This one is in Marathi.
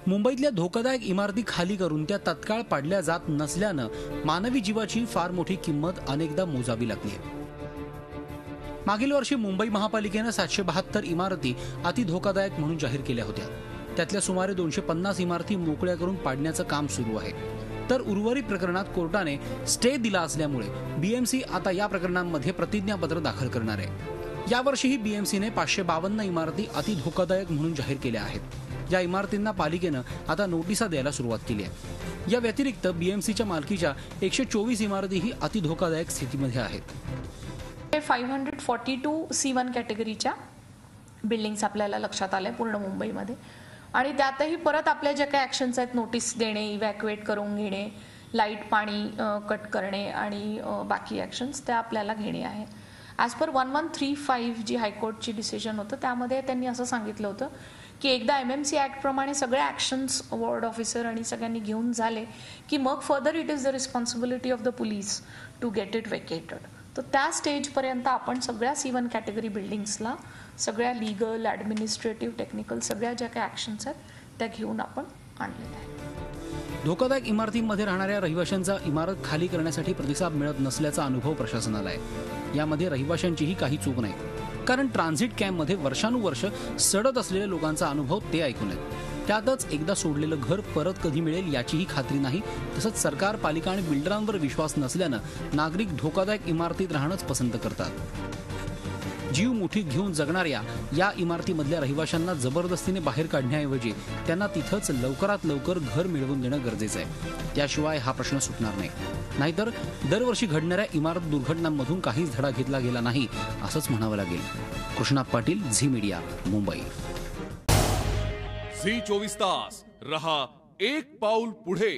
मुंबईतल्या धोकादायक इमारती खाली करून त्या तत्काळ पाडल्या जात नसल्यानं मानवी जीवाची फार मोठी किंमत अनेकदा मोजावी लागली आहे। मागील वर्षी मुंबई महापालिकेनं 772 इमारती अति धोकादायक म्हणून जाहीर केल्या होत्या। त्यातल्या सुमारे 250 इमारती मोकळ्या करून पाडण्याचं काम सुरू आहे। तर उर्वरित प्रकरणात कोर्टाने स्टे दिला असल्यामुळे बीएमसी आता या प्रकरणांमध्ये प्रतिज्ञापत्र दाखल करणार आहे। यावर्षीही बीएमसीने 552 इमारती अति धोकादायक म्हणून जाहीर केल्या आहेत। या इमारतींना पालिकेनं आता नोटिसा द्यायला सुरुवात केली आहे। या व्यतिरिक्त बीएमसीच्या मालकीच्या 124 इमारतीही अति धोकादायक स्थितीमध्ये आहेत। 542 C1 कॅटेगरीच्या बिल्डिंग्स आपल्याला लक्षात आल्या पूर्ण मुंबईमध्ये, आणि त्यातही परत आपल्या ज्या काही ॲक्शन्स आहेत, नोटीस देणे, इव्हॅक्युएट करून घेणे, लाईट पाणी कट करणे आणि बाकी ॲक्शन्स त्या आपल्याला घेणे आहे। ॲज पर 1135 जी हायकोर्टची डिसिजन होतं त्यामध्ये त्यांनी असं सांगितलं होतं की एकदा MMC ॲक्ट प्रमाणे सगळे ॲक्शन्स वॉर्ड ऑफिसर आणि सगळ्यांनी घेऊन झाले की मग further it is the responsibility of the police to get it vacated. तर त्या स्टेजपर्यंत आपण सगळ्या C1 कॅटेगरी बिल्डिंग्सला सगळ्या लीगल, ॲडमिनिस्ट्रेटिव्ह, टेक्निकल सगळ्या ज्या काही ॲक्शन्स आहेत त्या घेऊन आपण आणलेल्या आहेत। धोकादायक इमारतींमध्ये राहणाऱ्या रहिवाशांचा इमारत खाली करण्यासाठी प्रतिसाद मिळत नसल्याचा अनुभव प्रशासनाला आहे। यामध्ये रहिवाशांचीही काही चूक नाही, कारण ट्रान्झिट कॅम्पमध्ये वर्षानुवर्ष सडत असलेल्या लोकांचा अनुभव ते ऐकून आहेत। त्यातच एकदा सोडलेलं घर परत कधी मिळेल याचीही खात्री नाही। तसंच सरकार, पालिका आणि बिल्डरांवर विश्वास नसल्यानं नागरिक धोकादायक इमारतीत राहणंच पसंत करतात। जीव मुठीत घेऊन जगणाऱ्या या इमारतीमधल्या रहिवाशांना जबरदस्तीने बाहेर काढण्याऐवजी त्यांना तिथंच लवकरात लवकर घर मिळवून देणं गरजेचं आहे। त्याशिवाय हा प्रश्न सुटणार नाही। नाहीतर दरवर्षी घडणाऱ्या इमारत दुर्घटनांमधून काहीच धडा घेतला गेला नाही असंच म्हणावं लागेल। Krishna Patil, Zee Media, Mumbai. Zee 24 तास रहा एक पाऊल पुढे।